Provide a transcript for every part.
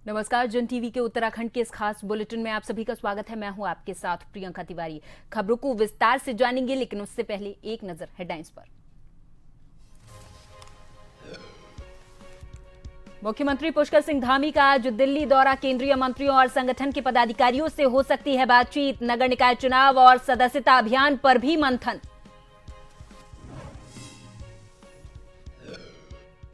नमस्कार, जन टीवी के उत्तराखंड के इस खास बुलेटिन में आप सभी का स्वागत है। मैं हूं आपके साथ प्रियंका तिवारी। खबरों को विस्तार से जानेंगे, लेकिन उससे पहले एक नजर हेडलाइंस पर। मुख्यमंत्री पुष्कर सिंह धामी का आज दिल्ली दौरा। केंद्रीय मंत्रियों और संगठन के पदाधिकारियों से हो सकती है बातचीत। नगर निकाय चुनाव और सदस्यता अभियान पर भी मंथन।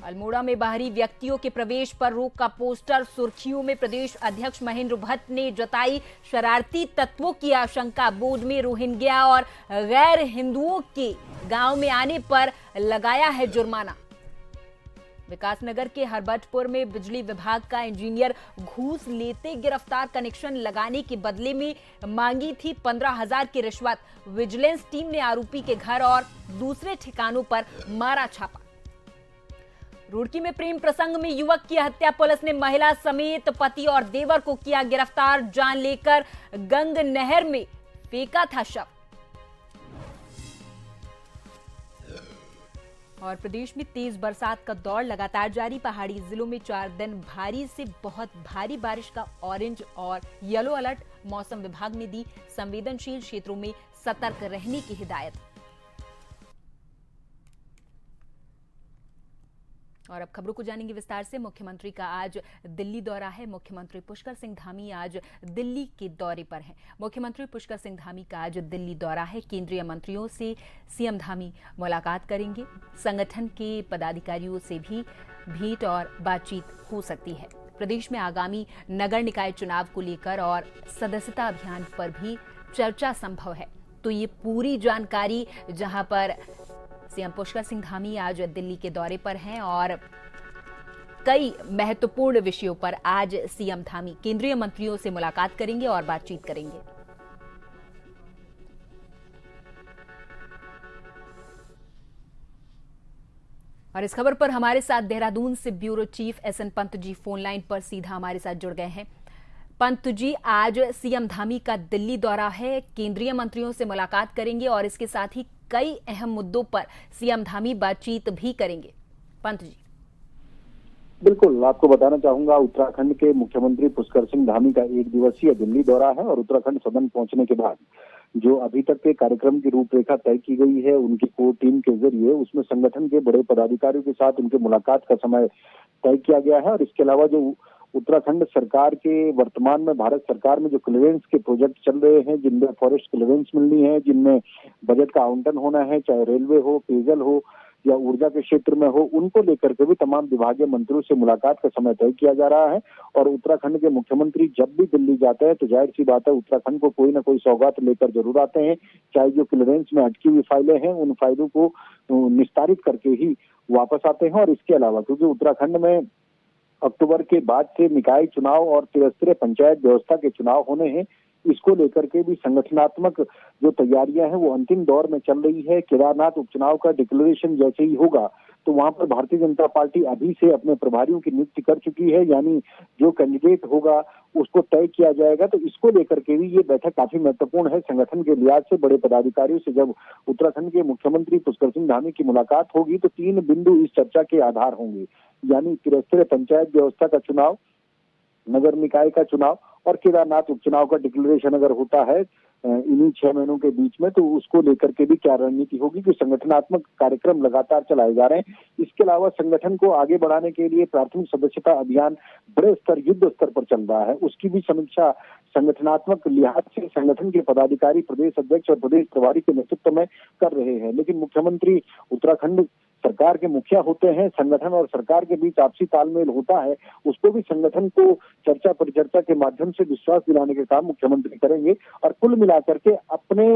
अल्मोड़ा में बाहरी व्यक्तियों के प्रवेश पर रोक का पोस्टर सुर्खियों में। प्रदेश अध्यक्ष महेंद्र भट्ट ने जताई शरारती तत्वों की आशंका। बोर्ड में रोहिंग्या और गैर हिंदुओं के गांव में आने पर लगाया है जुर्माना। विकासनगर के हरबटपुर में बिजली विभाग का इंजीनियर घूस लेते गिरफ्तार। कनेक्शन लगाने के बदले में मांगी थी 15,000 की रिश्वत। विजिलेंस टीम ने आरोपी के घर और दूसरे ठिकानों पर मारा छापा। रुड़की में प्रेम प्रसंग में युवक की हत्या। पुलिस ने महिला समेत पति और देवर को किया गिरफ्तार। जान लेकर गंग नहर में फेंका था शव। और प्रदेश में तेज बरसात का दौर लगातार जारी। पहाड़ी जिलों में 4 दिन भारी से बहुत भारी बारिश का ऑरेंज और येलो अलर्ट। मौसम विभाग ने दी संवेदनशील क्षेत्रों में सतर्क रहने की हिदायत। और अब खबरों को जानेंगे विस्तार से। मुख्यमंत्री का आज दिल्ली दौरा है। मुख्यमंत्री पुष्कर सिंह धामी आज दिल्ली के दौरे पर हैं। मुख्यमंत्री पुष्कर सिंह धामी का आज दिल्ली दौरा है। केंद्रीय मंत्रियों से सीएम धामी मुलाकात करेंगे। संगठन के पदाधिकारियों से भी भेंट और बातचीत हो सकती है। प्रदेश में आगामी नगर निकाय चुनाव को लेकर और सदस्यता अभियान पर भी चर्चा संभव है। तो ये पूरी जानकारी जहां पर सीएम पुष्कर सिंह धामी आज दिल्ली के दौरे पर हैं और कई महत्वपूर्ण विषयों पर आज सीएम धामी केंद्रीय मंत्रियों से मुलाकात करेंगे और बातचीत करेंगे। और इस खबर पर हमारे साथ देहरादून से bureau chief SN Pant ji phone line पर सीधा हमारे साथ जुड़ गए हैं। पंत जी, आज सीएम धामी का दिल्ली दौरा है, केंद्रीय मंत्रियों से मुलाकात करेंगे और इसके साथ ही कई अहम मुद्दों पर सीएम धामी बातचीत भी करेंगे। पंत जी। बिल्कुल, आपको बताना चाहूंगा उत्तराखंड के मुख्यमंत्री पुष्कर सिंह धामी का 1 दिवसीय दिल्ली दौरा है और उत्तराखंड सदन पहुंचने के बाद जो अभी तक के कार्यक्रम की रूपरेखा तय की गई है उनकी कोर टीम के जरिए, उसमें संगठन के बड़े पदाधिकारियों के साथ उनके मुलाकात का समय तय किया गया है। और इसके अलावा जो उत्तराखंड सरकार के वर्तमान में भारत सरकार में जो क्लीयरेंस के प्रोजेक्ट चल रहे हैं, जिनमें फॉरेस्ट क्लीयरेंस मिलनी है, जिनमें बजट का आवंटन होना है, चाहे रेलवे हो, पेयजल हो या ऊर्जा के क्षेत्र में हो, उनको लेकर के भी तमाम विभागीय मंत्रियों से मुलाकात का समय तय किया जा रहा है। और उत्तराखंड के मुख्यमंत्री जब भी दिल्ली जाते हैं तो जाहिर सी बात है उत्तराखंड को कोई ना कोई सौगात लेकर जरूर आते हैं। चाहे जो क्लीयरेंस में अटकी हुई फाइलें हैं, उन फाइलों को निस्तारित करके ही वापस आते हैं। और इसके अलावा क्योंकि उत्तराखंड में अक्टूबर के बाद से निकाय चुनाव और त्रिस्तरीय पंचायत व्यवस्था के चुनाव होने हैं, इसको लेकर के भी संगठनात्मक जो तैयारियां हैं वो अंतिम दौर में चल रही है। केदारनाथ उपचुनाव का डिक्लेरेशन जैसे ही होगा तो वहां पर भारतीय जनता पार्टी अभी से अपने प्रभारियों की नियुक्ति कर चुकी है, यानी जो कैंडिडेट होगा उसको तय किया जाएगा। तो इसको लेकर के भी ये बैठक काफी महत्वपूर्ण है। संगठन के लिहाज से बड़े पदाधिकारियों से जब उत्तराखंड के मुख्यमंत्री पुष्कर सिंह धामी की मुलाकात होगी तो 3 बिंदु इस चर्चा के आधार होंगे, यानी त्रिस्तरीय पंचायत व्यवस्था का चुनाव, नगर निकाय का चुनाव और केदारनाथ उपचुनाव का डिक्लेरेशन अगर होता है इन्हीं 6 महीनों के बीच में, तो उसको लेकर के भी क्या रणनीति होगी कि संगठनात्मक कार्यक्रम लगातार चलाए जा रहे हैं। इसके अलावा संगठन को आगे बढ़ाने के लिए प्राथमिक सदस्यता अभियान बड़े स्तर, युद्ध स्तर पर चल रहा है, उसकी भी समीक्षा संगठनात्मक लिहाज से संगठन के पदाधिकारी प्रदेश अध्यक्ष और प्रदेश प्रभारी के नेतृत्व में कर रहे हैं। लेकिन मुख्यमंत्री उत्तराखंड सरकार के मुखिया होते हैं, संगठन और सरकार के बीच आपसी तालमेल होता है, उसको भी संगठन को चर्चा परिचर्चा के माध्यम से विश्वास दिलाने के काम मुख्यमंत्री करेंगे। और कुल मिलाकर के अपने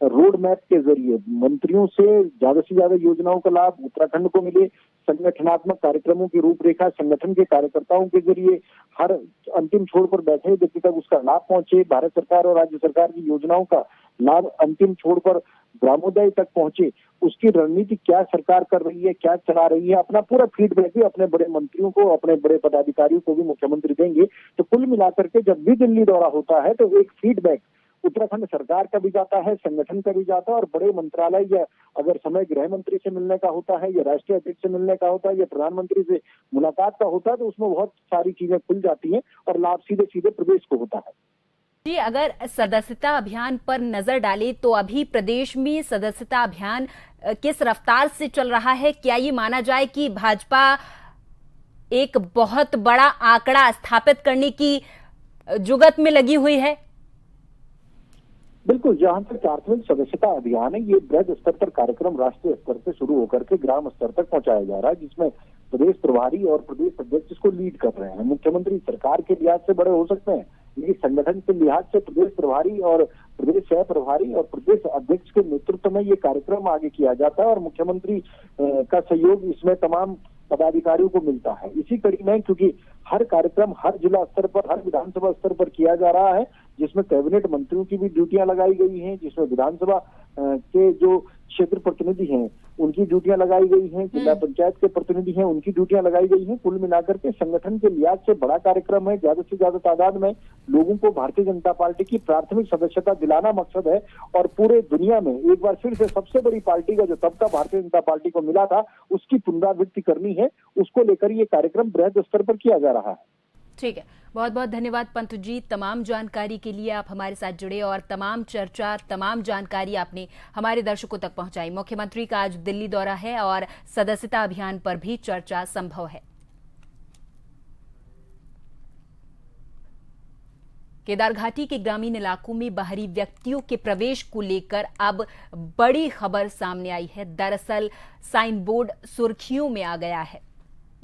रोड मैप के जरिए मंत्रियों से ज्यादा योजनाओं का लाभ उत्तराखंड को मिले, संगठनात्मक कार्यक्रमों की रूपरेखा संगठन के कार्यकर्ताओं के जरिए हर अंतिम छोर पर बैठे व्यक्ति तक उसका लाभ पहुंचे, भारत सरकार और राज्य सरकार की योजनाओं का लाभ अंतिम छोर पर ग्रामोदय तक पहुंचे, उसकी रणनीति क्या सरकार कर रही है, क्या चला रही है, अपना पूरा फीडबैक भी अपने बड़े मंत्रियों को, अपने बड़े पदाधिकारियों को भी मुख्यमंत्री देंगे। तो कुल मिलाकर के जब भी दिल्ली दौरा होता है तो एक फीडबैक उत्तराखंड सरकार का भी जाता है, संगठन का भी जाता है, और बड़े मंत्रालय या अगर समय गृह मंत्री से मिलने का होता है या राष्ट्रीय अध्यक्ष से मिलने का होता है या प्रधानमंत्री से मुलाकात का होता है, तो उसमें बहुत सारी चीजें खुल जाती हैं और लाभ सीधे सीधे प्रदेश को होता है। जी, अगर सदस्यता अभियान पर नजर डालें तो अभी प्रदेश में सदस्यता अभियान किस रफ्तार से चल रहा है? क्या ये माना जाए कि भाजपा एक बहुत बड़ा आंकड़ा स्थापित करने की जुगत में लगी हुई है? बिल्कुल, जहां तक प्राथमिक सदस्यता अभियान है, ये बृहद स्तर पर कार्यक्रम राष्ट्रीय स्तर से शुरू होकर के ग्राम स्तर तक पहुंचाया जा रहा है, जिसमें प्रदेश प्रभारी और प्रदेश अध्यक्ष इसको लीड कर रहे हैं। मुख्यमंत्री सरकार के लिहाज से बड़े हो सकते हैं, लेकिन संगठन के लिहाज से प्रदेश प्रभारी और प्रदेश सह प्रभारी और प्रदेश अध्यक्ष के नेतृत्व में ये कार्यक्रम आगे किया जाता है और मुख्यमंत्री का सहयोग इसमें तमाम पदाधिकारियों को मिलता है। इसी कड़ी में, क्योंकि हर कार्यक्रम हर जिला स्तर पर, हर विधानसभा स्तर पर किया जा रहा है, जिसमें कैबिनेट मंत्रियों की भी ड्यूटियां लगाई गई हैं, जिसमें विधानसभा के जो क्षेत्र प्रतिनिधि हैं उनकी ड्यूटियां लगाई गई हैं, जिला पंचायत के प्रतिनिधि हैं उनकी ड्यूटियां लगाई गई हैं। कुल मिलाकर के संगठन के लिहाज से बड़ा कार्यक्रम है। ज्यादा से ज्यादा तादाद में लोगों को भारतीय जनता पार्टी की प्राथमिक सदस्यता दिलाना मकसद है और पूरे दुनिया में एक बार फिर से सबसे बड़ी पार्टी का जो तबका भारतीय जनता पार्टी को मिला था उसकी पुनरावृत्ति करनी है। उसको लेकर ये कार्यक्रम बृहद स्तर पर किया जा रहा है। ठीक है, बहुत बहुत धन्यवाद पंतु जी, तमाम जानकारी के लिए आप हमारे साथ जुड़े और तमाम चर्चा, तमाम जानकारी आपने हमारे दर्शकों तक पहुंचाई। मुख्यमंत्री का आज दिल्ली दौरा है और सदस्यता अभियान पर भी चर्चा संभव है। केदार घाटी के ग्रामीण इलाकों में बाहरी व्यक्तियों के प्रवेश को लेकर अब बड़ी खबर सामने आई है। दरअसल साइन बोर्ड सुर्खियों में आ गया है।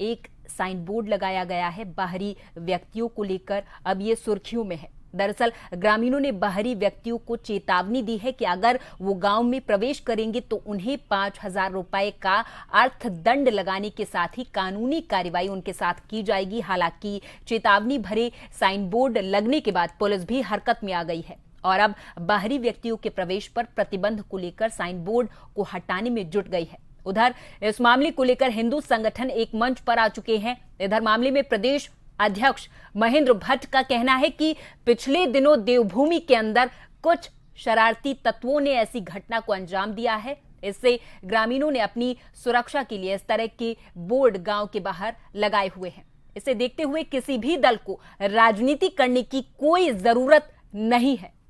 एक साइन बोर्ड लगाया गया है बाहरी व्यक्तियों को लेकर, अब ये सुर्खियों में है। दरअसल ग्रामीणों ने बाहरी व्यक्तियों को चेतावनी दी है कि अगर वो गांव में प्रवेश करेंगे तो उन्हें 5,000 रुपए का अर्थदंड लगाने के साथ ही कानूनी कार्रवाई उनके साथ की जाएगी। हालांकि चेतावनी भरे साइन बोर्ड लगने के बाद पुलिस भी हरकत में आ गई है और अब बाहरी व्यक्तियों के प्रवेश पर प्रतिबंध को लेकर साइन बोर्ड को हटाने में जुट गई है। उधर इस मामले को लेकर हिंदू संगठन एक मंच पर आ चुके हैं। इधर मामले में प्रदेश अध्यक्ष महेंद्र भट्ट का कहना है कि पिछले दिनों देवभूमि के अंदर कुछ शरारती तत्वों ने ऐसी घटना को अंजाम दिया है। इससे ग्रामीणों ने अपनी सुरक्षा के लिए इस तरह के बोर्ड गांव के बाहर लगाए हुए हैं। इसे देखते हुए किसी भी दल को राजनीति करने की कोई जरूरत नहीं है।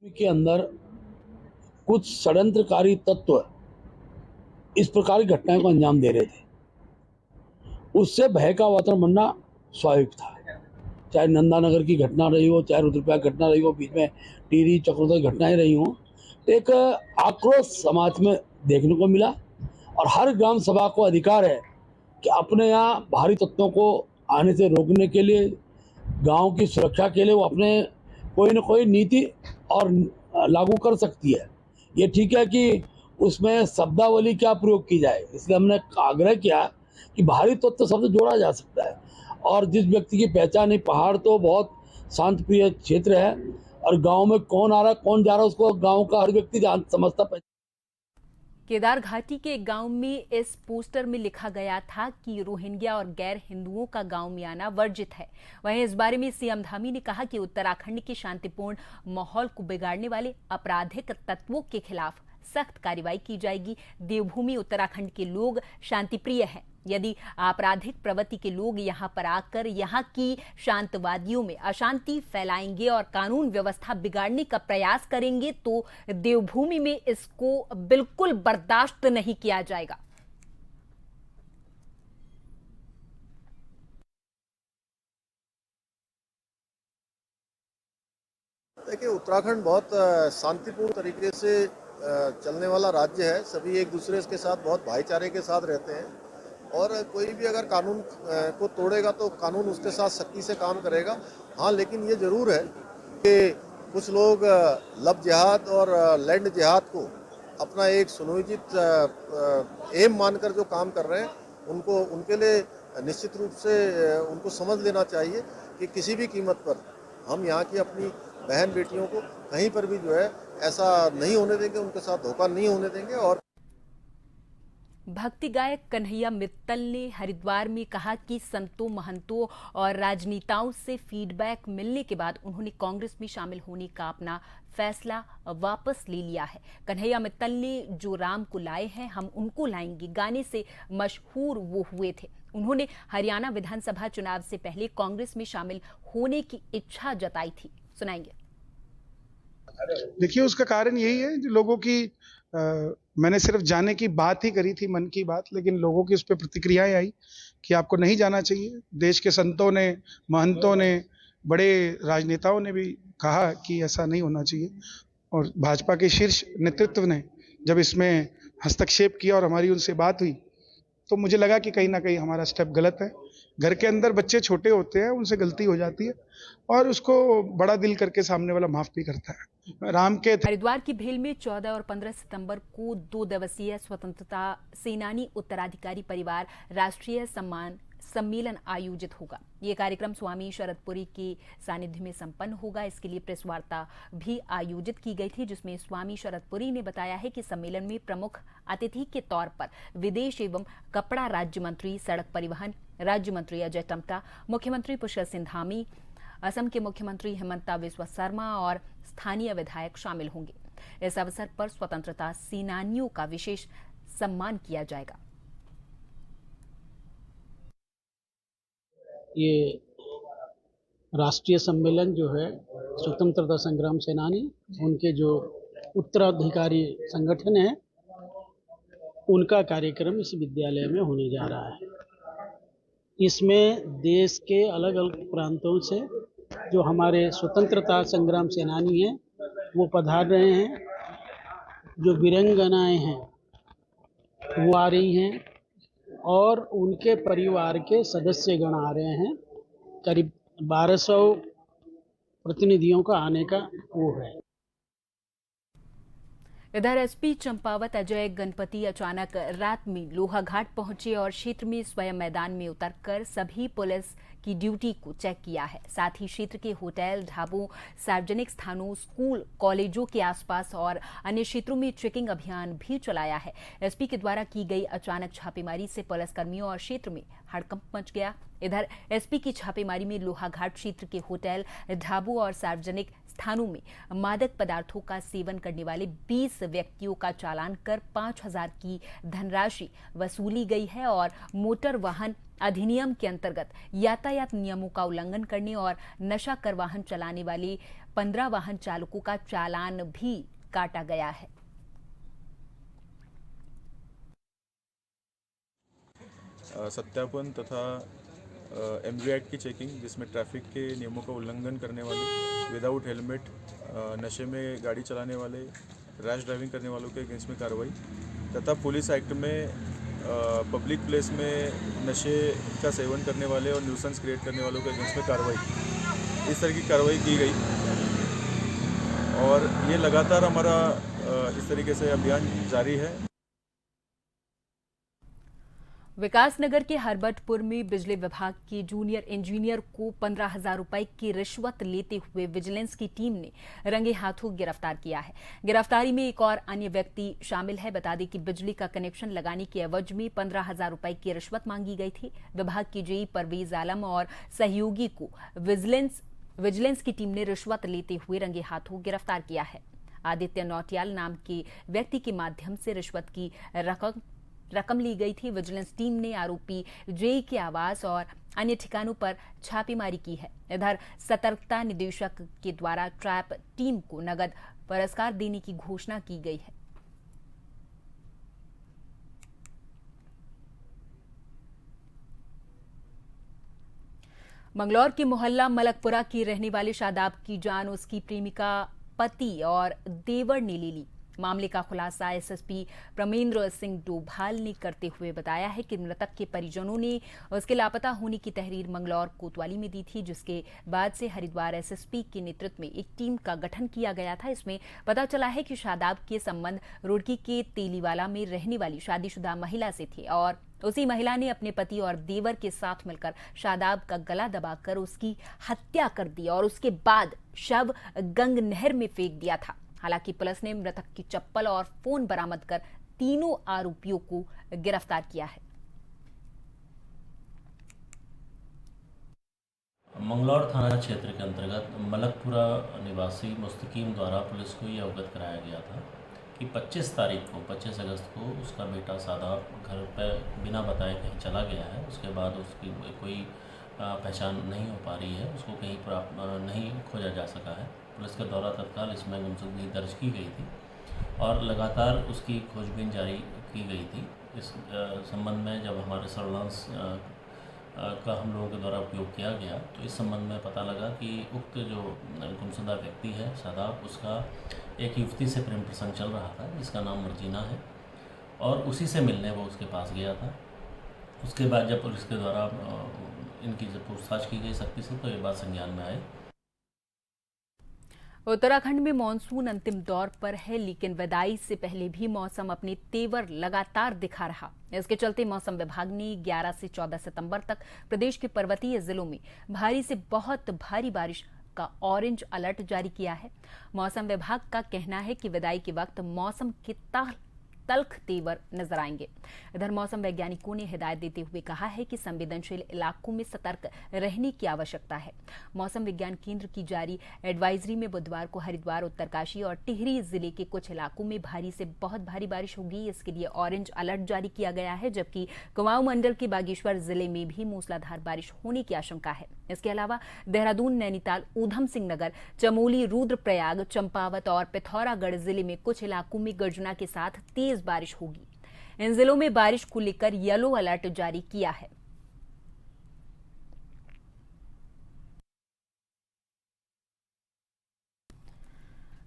के अंदर कुछ षड्यंत्रकारी तत्व इस प्रकार की घटनाओं को अंजाम दे रहे थे, उससे भय का वातावरण बनना स्वाभाविक था। चाहे नंदानगर की घटना रही हो, चाहे रुद्रप्रयाग घटना रही हो, बीच में टिहरी चक्रधर घटनाएं रही हो, एक आक्रोश समाज में देखने को मिला और हर ग्राम सभा को अधिकार है कि अपने यहाँ बाहरी तत्वों को आने से रोकने के लिए, गांव की सुरक्षा के लिए वो अपने कोई न कोई नीति और लागू कर सकती है। ये ठीक है कि उसमें शब्दावली क्या प्रयोग की जाए, इसलिए हमने आग्रह किया कि बाहरी तत्व शब्द जोड़ा जा सकता है। और जिस व्यक्ति की पहचान है, पहाड़ तो बहुत शांत प्रिय क्षेत्र है और गांव में कौन आ रहा है कौन जा रहा है उसको गांव का हर व्यक्ति समझता। केदार घाटी के गांव में इस पोस्टर में लिखा गया था कि रोहिंग्या और गैर हिंदुओं का गांव में आना वर्जित है। वहीं इस बारे में सीएम धामी ने कहा कि उत्तराखंड के शांतिपूर्ण माहौल को बिगाड़ने वाले आपराधिक तत्वों के खिलाफ सख्त कार्रवाई की जाएगी। देवभूमि उत्तराखंड के लोग शांतिप्रिय हैं। यदि आपराधिक प्रवृत्ति के लोग यहां पर आकर यहां की शांतवादियों में अशांति फैलाएंगे और कानून व्यवस्था बिगाड़ने का प्रयास करेंगे तो देवभूमि में इसको बिल्कुल बर्दाश्त नहीं किया जाएगा। देखिए, उत्तराखंड बहुत शांतिपूर्ण तरीके से चलने वाला राज्य है। सभी एक दूसरे के साथ बहुत भाईचारे के साथ रहते हैं और कोई भी अगर कानून को तोड़ेगा तो कानून उसके साथ सख्ती से काम करेगा। हाँ, लेकिन ये ज़रूर है कि कुछ लोग लव जिहाद और लैंड जिहाद को अपना एक सुनियोजित एम मानकर जो काम कर रहे हैं, उनको उनके लिए निश्चित रूप से उनको समझ लेना चाहिए कि किसी भी कीमत पर हम यहाँ की अपनी बहन बेटियों को कहीं पर भी जो है ऐसा नहीं होने देंगे, उनके साथ धोखा नहीं होने देंगे। और भक्ति गायक कन्हैया मित्तल ने हरिद्वार में कहा कि संतों, महंतों और राजनेताओं से फीडबैक मिलने के बाद उन्होंने कांग्रेस में शामिल होने का अपना फैसला वापस ले लिया है। कन्हैया मित्तल ने जो राम को लाए हैं हम उनको लाएंगे गाने से मशहूर वो हुए थे। उन्होंने हरियाणा विधानसभा चुनाव से पहले कांग्रेस में शामिल होने की इच्छा जताई थी। सुनाएंगे। देखिए, उसका कारण यही है जो लोगों की मैंने सिर्फ जाने की बात ही करी थी, मन की बात, लेकिन लोगों की उस पर प्रतिक्रियाएं आई कि आपको नहीं जाना चाहिए। देश के संतों ने, महंतों ने, बड़े राजनेताओं ने भी कहा कि ऐसा नहीं होना चाहिए, और भाजपा के शीर्ष नेतृत्व ने जब इसमें हस्तक्षेप किया और हमारी उनसे बात हुई तो मुझे लगा कि कहीं ना कहीं हमारा स्टेप गलत है। घर के अंदर बच्चे छोटे होते हैं, उनसे गलती हो जाती है और उसको बड़ा दिल करके सामने वाला माफ भी करता है। राम के हरिद्वार की भेल में 14 और 15 सितंबर को 2 दिवसीय स्वतंत्रता सेनानी उत्तराधिकारी परिवार राष्ट्रीय सम्मेलन आयोजित होगा। ये कार्यक्रम स्वामी शरदपुरी के सानिध्य में संपन्न होगा। इसके लिए प्रेस वार्ता भी आयोजित की गई थी, जिसमें स्वामी शरदपुरी ने बताया है कि सम्मेलन में प्रमुख अतिथि के तौर पर विदेश एवं कपड़ा राज्य मंत्री, सड़क परिवहन राज्य मंत्री अजय टम्टा, मुख्यमंत्री पुष्कर सिंह धामी, असम के मुख्यमंत्री हिमंता बिस्वा शर्मा और स्थानीय विधायक शामिल होंगे। इस अवसर पर स्वतंत्रता सेनानियों का विशेष सम्मान किया जाएगा। ये राष्ट्रीय सम्मेलन जो है स्वतंत्रता संग्राम सेनानी, उनके जो उत्तराधिकारी संगठन है, उनका कार्यक्रम इस विद्यालय में होने जा रहा है। इसमें देश के अलग अलग प्रांतों से जो हमारे स्वतंत्रता संग्राम सेनानी हैं वो पधार रहे हैं, जो वीरांगनाएं हैं वो आ रही हैं और उनके परिवार के सदस्यगण आ रहे हैं। करीब 1200 प्रतिनिधियों का आने का वो है। इधर एसपी चंपावत अजय गणपति अचानक रात में लोहाघाट पहुंचे और क्षेत्र में स्वयं मैदान में उतरकर सभी पुलिस की ड्यूटी को चेक किया है। साथ ही क्षेत्र के होटल, ढाबों, सार्वजनिक स्थानों, स्कूल, कॉलेजों के आसपास और अन्य क्षेत्रों में चेकिंग अभियान भी चलाया है। एसपी के द्वारा की गई अचानक छापेमारी से पुलिसकर्मियों और क्षेत्र में हड़कंप मच गया। इधर एसपी की छापेमारी में लोहाघाट क्षेत्र के होटल, ढाबों और सार्वजनिक स्थानों में मादक पदार्थों का सेवन करने वाले 20 व्यक्तियों का चालान कर 5000 की धनराशि वसूली गई है और मोटर वाहन अधिनियम के अंतर्गत यातायात नियमों का उल्लंघन करने और नशा कर वाहन चलाने वाले 15 वाहन चालकों का चालान भी काटा गया है। सत्यापन तथा एमवी एक्ट की चेकिंग, जिसमें ट्रैफिक के नियमों का उल्लंघन करने वाले, विदाउट हेलमेट, नशे में गाड़ी चलाने वाले, रैश ड्राइविंग करने वालों के अगेंस्ट में कार्रवाई, तथा पुलिस एक्ट में पब्लिक प्लेस में नशे का सेवन करने वाले और न्यूसेंस क्रिएट करने वालों के अगेंस्ट में कार्रवाई, इस तरह की कार्रवाई की गई। और ये लगातार हमारा इस तरीके से अभियान जारी है। विकासनगर के हरबटपुर में बिजली विभाग के जूनियर इंजीनियर को 15,000 रुपए की रिश्वत लेते हुए विजिलेंस की टीम ने रंगे हाथों गिरफ्तार किया है। गिरफ्तारी में एक और अन्य व्यक्ति शामिल है। बता दें कि बिजली का कनेक्शन लगाने के एवज में 15,000 रुपए की रिश्वत मांगी गई थी। विभाग की जेई परवेज आलम और सहयोगी को विजिलेंस की टीम ने रिश्वत लेते हुए रंगे हाथों गिरफ्तार किया है। आदित्य नौटियाल नाम के व्यक्ति के माध्यम से रिश्वत की रकम ली गई थी। विजिलेंस टीम ने आरोपी जेई के आवास और अन्य ठिकानों पर छापेमारी की है। इधर सतर्कता निदेशक के द्वारा ट्रैप टीम को नगद पुरस्कार देने की घोषणा की गई है। मंगलौर के मोहल्ला मलकपुरा की रहने वाले शादाब की जान उसकी प्रेमिका, पति और देवर ने ले ली। मामले का खुलासा एसएसपी प्रमेंद्र सिंह डोभाल ने करते हुए बताया है कि मृतक के परिजनों ने उसके लापता होने की तहरीर मंगलौर कोतवाली में दी थी, जिसके बाद से हरिद्वार एसएसपी के नेतृत्व में एक टीम का गठन किया गया था। इसमें पता चला है कि शादाब के संबंध रुड़की के तेलीवाला में रहने वाली शादीशुदा महिला से थे और उसी महिला ने अपने पति और देवर के साथ मिलकर शादाब का गला दबाकर उसकी हत्या कर दी और उसके बाद शव गंग नहर में फेंक दिया था। हालांकि पुलिस ने मृतक की चप्पल और फोन बरामद कर तीनों आरोपियों को गिरफ्तार किया है। मंगलौर थाना क्षेत्र के अंतर्गत मलकपुरा निवासी मुस्तकीम द्वारा पुलिस को ये अवगत कराया गया था कि 25 अगस्त को उसका बेटा शादाब घर पर बिना बताए कहीं चला गया है। उसके बाद उसकी कोई पहचान नहीं हो पा रही है, उसको कहीं प्राप्त नहीं खोजा जा सका है। पुलिस के द्वारा तत्काल इसमें गुमशुदगी दर्ज की गई थी और लगातार उसकी खोजबीन जारी की गई थी। इस संबंध में जब हमारे सर्विलांस का हम लोगों के द्वारा उपयोग किया गया तो इस संबंध में पता लगा कि उक्त जो गुमशुदा व्यक्ति है शादाब, उसका एक युवती से प्रेम प्रसंग चल रहा था जिसका नाम मर्जीना है और उसी से मिलने वो उसके पास गया था। उसके बाद जब पुलिस के द्वारा इनकी जब पूछताछ की गई सख्ती से तो ये बात संज्ञान में आई। उत्तराखंड में मानसून अंतिम दौर पर है, लेकिन विदाई से पहले भी मौसम अपने तेवर लगातार दिखा रहा। इसके चलते मौसम विभाग ने 11 से 14 सितंबर तक प्रदेश के पर्वतीय जिलों में भारी से बहुत भारी बारिश का ऑरेंज अलर्ट जारी किया है। मौसम विभाग का कहना है कि विदाई के वक्त मौसम के तल्ख तेवर नजर आएंगे। इधर मौसम वैज्ञानिकों ने हिदायत देते हुए कहा है कि संवेदनशील इलाकों में सतर्क रहने की आवश्यकता है। मौसम विज्ञान केंद्र की जारी एडवाइजरी में बुधवार को हरिद्वार, उत्तरकाशी और टिहरी जिले के कुछ इलाकों में भारी से बहुत भारी बारिश होगी। इसके लिए ऑरेंज अलर्ट जारी किया गया है, जबकि कुमाऊं मंडल के बागेश्वर जिले में भी मूसलाधार बारिश होने की आशंका है। इसके अलावा देहरादून, नैनीताल, ऊधम सिंह नगर, चमोली, रुद्रप्रयाग, चंपावत और पिथौरागढ़ जिले में कुछ इलाकों में गर्जना के साथ तेज बारिश होगी। इन जिलों में बारिश को लेकर येलो अलर्ट जारी किया है।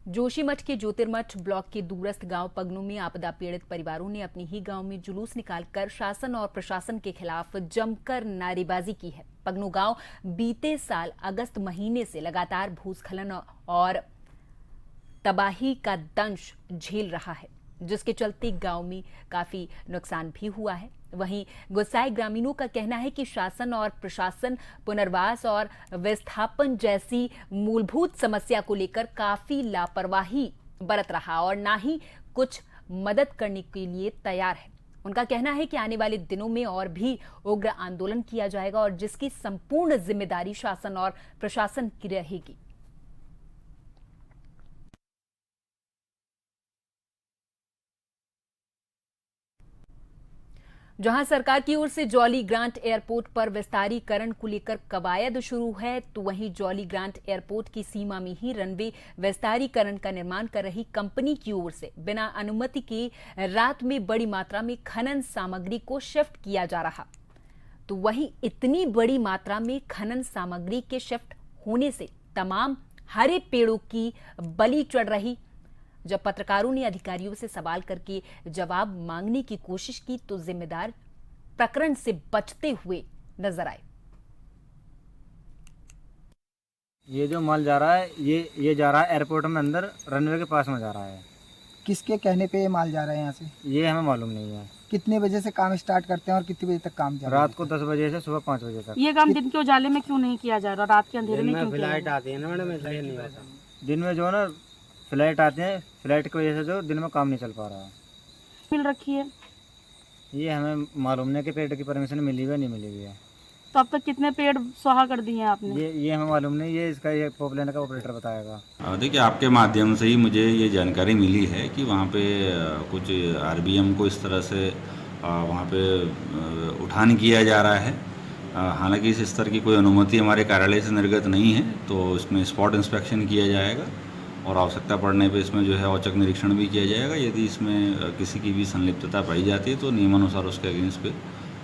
जोशीमठ के ज्योतिर्मठ ब्लॉक के दूरस्थ गांव पगनू में आपदा पीड़ित परिवारों ने अपने ही गांव में जुलूस निकालकर शासन और प्रशासन के खिलाफ जमकर नारेबाजी की है। पगनू गांव बीते साल अगस्त महीने से लगातार भूस्खलन और तबाही का दंश झेल रहा है, जिसके चलते गांव में काफी नुकसान भी हुआ है। वहीं गुस्साए ग्रामीणों का कहना है कि शासन और प्रशासन पुनर्वास और विस्थापन जैसी मूलभूत समस्या को लेकर काफी लापरवाही बरत रहा और ना ही कुछ मदद करने के लिए तैयार है। उनका कहना है कि आने वाले दिनों में और भी उग्र आंदोलन किया जाएगा और जिसकी संपूर्ण जिम्मेदारी शासन और प्रशासन की रहेगी। जहां सरकार की ओर से जॉली ग्रांट एयरपोर्ट पर विस्तारीकरण को लेकर कवायद शुरू है, तो वहीं जॉली ग्रांट एयरपोर्ट की सीमा में ही रनवे विस्तारीकरण का निर्माण कर रही कंपनी की ओर से बिना अनुमति के रात में बड़ी मात्रा में खनन सामग्री को शिफ्ट किया जा रहा। तो वहीं इतनी बड़ी मात्रा में खनन सामग्री के शिफ्ट होने से तमाम हरे पेड़ों की बलि चढ़ रही। जब पत्रकारों ने अधिकारियों से सवाल करके जवाब मांगने की कोशिश की तो जिम्मेदार प्रकरण से बचते हुए नजर आए। ये जो माल जा रहा है ये जा रहा है एयरपोर्ट में अंदर रनवे के पास में जा रहा है। किसके कहने पे ये माल जा रहा है यहाँ से? ये हमें मालूम नहीं है। कितने बजे से काम स्टार्ट करते हैं और कितने बजे तक काम चलता है? रात को 10 बजे से सुबह 5 बजे तक। ये काम दिन के उजाले में क्यों नहीं किया जा रहा, रात के अंधेरे में क्यों? फ्लाइट आती है ना मैडम, इसलिए नहीं होता। दिन में जो है ना फ्लाइट आते हैं, फ्लाइट की वजह से जो दिन में काम नहीं चल पा रहा है। मिल रखी है ये हमें मालूम नहीं कि पेड़ की परमिशन मिली हुई है नहीं मिली हुई है। तो अब तक कितने पेड़ स्वाहा कर दिए हैं आपने? ये हमें मालूम नहीं, ये इसका ये पॉपुलर का ऑपरेटर बताएगा। देखिए, आपके माध्यम से ही मुझे ये जानकारी मिली है कि वहाँ पे कुछ आरबीएम को इस तरह से वहाँ पे उठान किया जा रहा है। हालांकि इस स्तर की कोई अनुमति हमारे कार्यालय से निर्गत नहीं है, तो इसमें स्पॉट इंस्पेक्शन किया जाएगा और आवश्यकता पड़ने पे इसमें जो है औचक निरीक्षण भी किया जाएगा। यदि इसमें किसी की भी संलिप्तता पाई जाती है तो नियमानुसार उसके अगेंस्ट पे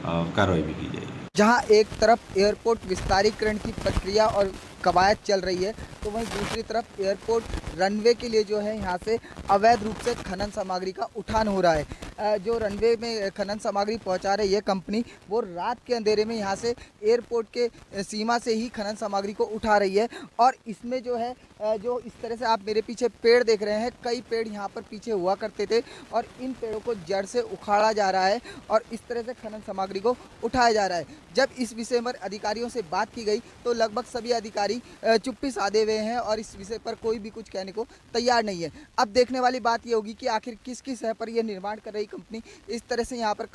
कार्रवाई भी की जाएगी। जहां एक तरफ एयरपोर्ट विस्तारीकरण की प्रक्रिया और कवायद चल रही है, तो वहीं दूसरी तरफ एयरपोर्ट रनवे के लिए जो है यहाँ से अवैध रूप से खनन सामग्री का उठान हो रहा है। जो रनवे में खनन सामग्री पहुँचा रही है कंपनी, वो रात के अंधेरे में यहाँ से एयरपोर्ट के सीमा से ही खनन सामग्री को उठा रही है। और इसमें जो है जो इस तरह से आप मेरे पीछे पेड़ देख रहे हैं, कई पेड़ यहाँ पर पीछे हुआ करते थे और इन पेड़ों को जड़ से उखाड़ा जा रहा है और इस तरह से खनन सामग्री को उठाया जा रहा है। जब इस विषय पर अधिकारियों से बात की गई तो लगभग सभी अधिकारी चुप्पी साधे हुए हैं और इस विषय पर कोई भी कुछ कहने को तैयार नहीं है। अब देखने वाली बात ये होगी कि आखिर किस किस है पर यह निर्माण कर रही कंपनी इस तरह से यहाँ पर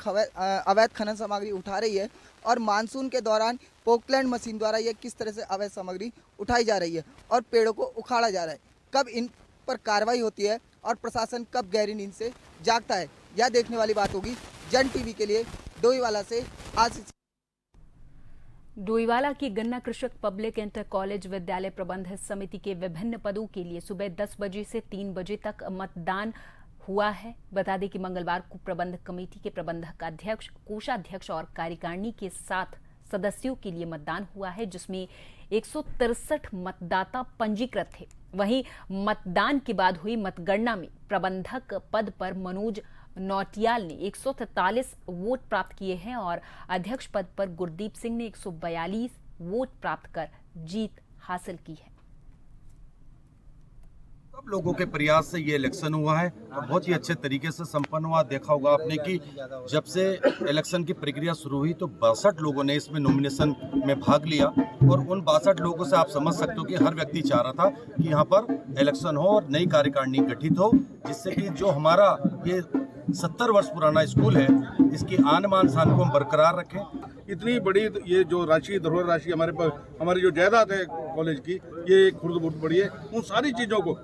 अवैध खनन सामग्री उठा रही है और मानसून के दौरान पोकलैंड मशीन द्वारा यह किस तरह से अवैध सामग्री उठाई जा रही है और पेड़ों को उखाड़ा जा रहा है। कब इन पर कार्रवाई होती है और प्रशासन कब गहरी नींद से जागता है, यह देखने वाली बात होगी। जन टीवी के लिए डोईवाला से आशीष। डोईवाला की गन्ना कृषक पब्लिक इंटर कॉलेज विद्यालय प्रबंध समिति के विभिन्न पदों के लिए सुबह 10 बजे से 3 बजे तक मतदान हुआ है। बता दें कि मंगलवार को प्रबंध कमेटी के प्रबंधक अध्यक्ष, कोषाध्यक्ष और कार्यकारिणी के 7 सदस्यों के लिए मतदान हुआ है, जिसमें 163 मतदाता पंजीकृत थे। वहीं मतदान के बाद हुई मतगणना में प्रबंधक पद पर मनोज नौटियाल ने 143 वोट प्राप्त किए हैं और अध्यक्ष पद पर गुरदीप सिंह ने 142 वोट प्राप्त कर जीत हासिल की है। सब लोगों के प्रयास से ये इलेक्शन हुआ है और बहुत ही अच्छे तरीके से संपन्न हुआ। देखा होगा आपने कि जब से इलेक्शन की प्रक्रिया शुरू हुई तो 62 लोगों ने इसमें नॉमिनेशन में भाग लिया और उन 62 लोगों से आप समझ सकते हो कि हर व्यक्ति चाह रहा था कि यहाँ पर इलेक्शन हो और नई कार्यकारिणी गठित हो, जिससे कि जो हमारा ये 70 वर्ष पुराना स्कूल है इसकी आन बान शान को हम बरकरार रखें। इतनी बड़ी ये जो राशि, धरोहर राशि हमारे पास, हमारी जो जायदाद है कॉलेज की, ये खुर्द बहुत बड़ी है। उन सारी चीज़ों को,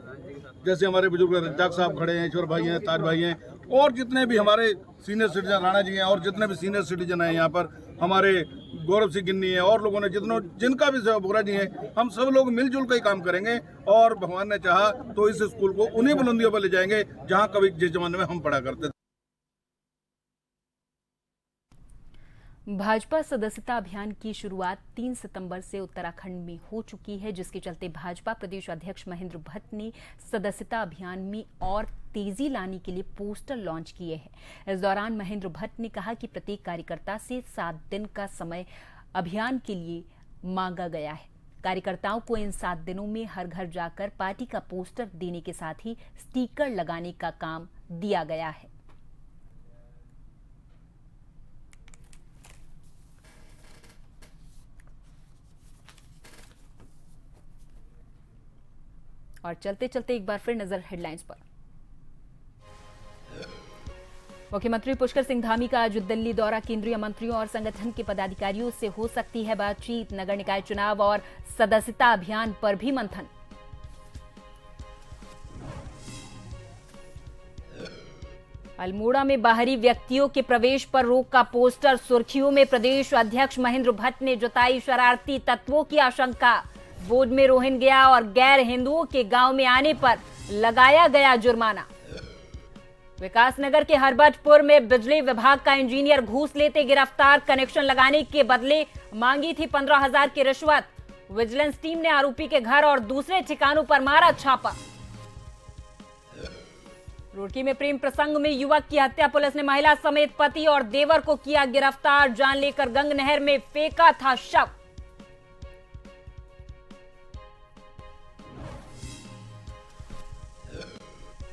जैसे हमारे बुजुर्ग रज्जाक साहब खड़े हैं, ईश्वर भाई हैं, ताज भाई हैं और जितने भी हमारे सीनियर सिटीजन, राणा जी हैं और जितने भी सीनियर सिटीजन हैं यहाँ पर, हमारे गौरव सिंह गिन्नी है और लोगों ने जिनका भी बोरा जी हैं, हम सब लोग मिलजुल कर ही काम करेंगे और भगवान ने चाहा तो इस स्कूल को उन्हीं बुलंदियों पर ले जाएंगे जहाँ कभी जिस जमाने में हम पढ़ा करते थे। भाजपा सदस्यता अभियान की शुरुआत 3 सितंबर से उत्तराखंड में हो चुकी है, जिसके चलते भाजपा प्रदेश अध्यक्ष महेंद्र भट्ट ने सदस्यता अभियान में और तेजी लाने के लिए पोस्टर लॉन्च किए हैं। इस दौरान महेंद्र भट्ट ने कहा कि प्रत्येक कार्यकर्ता से 7 दिन का समय अभियान के लिए मांगा गया है। कार्यकर्ताओं को इन 7 दिनों में हर घर जाकर पार्टी का पोस्टर देने के साथ ही स्टिकर लगाने का काम दिया गया है। और चलते चलते एक बार फिर नजर हेडलाइंस पर। मुख्यमंत्री पुष्कर सिंह धामी का आज दिल्ली दौरा, केंद्रीय मंत्रियों और संगठन के पदाधिकारियों से हो सकती है बातचीत। नगर निकाय चुनाव और सदस्यता अभियान पर भी मंथन। अल्मोड़ा में बाहरी व्यक्तियों के प्रवेश पर रोक का पोस्टर सुर्खियों में। प्रदेश अध्यक्ष महेंद्र भट्ट ने जताई शरारती तत्वों की आशंका। बोर्ड में रोहिंग्या और गैर हिंदुओं के गांव में आने पर लगाया गया जुर्माना। विकासनगर के हरबतपुर में बिजली विभाग का इंजीनियर घूस लेते गिरफ्तार। कनेक्शन लगाने के बदले मांगी थी 15,000 की रिश्वत। विजिलेंस टीम ने आरोपी के घर और दूसरे ठिकानों पर मारा छापा। रुड़की में प्रेम प्रसंग में युवक की हत्या, पुलिस ने महिला समेत पति और देवर को किया गिरफ्तार। जान लेकर गंग नहर में फेंका था शव।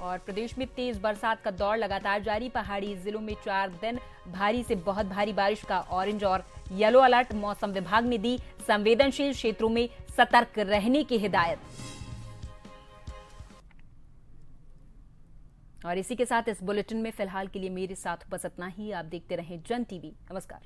और प्रदेश में तेज बरसात का दौर लगातार जारी। पहाड़ी जिलों में 4 दिन भारी से बहुत भारी बारिश का ऑरेंज और येलो अलर्ट मौसम विभाग ने दी। संवेदनशील क्षेत्रों में सतर्क रहने की हिदायत। और इसी के साथ इस बुलेटिन में फिलहाल के लिए मेरे साथ बस इतना ही। आप देखते रहें जन टीवी। नमस्कार।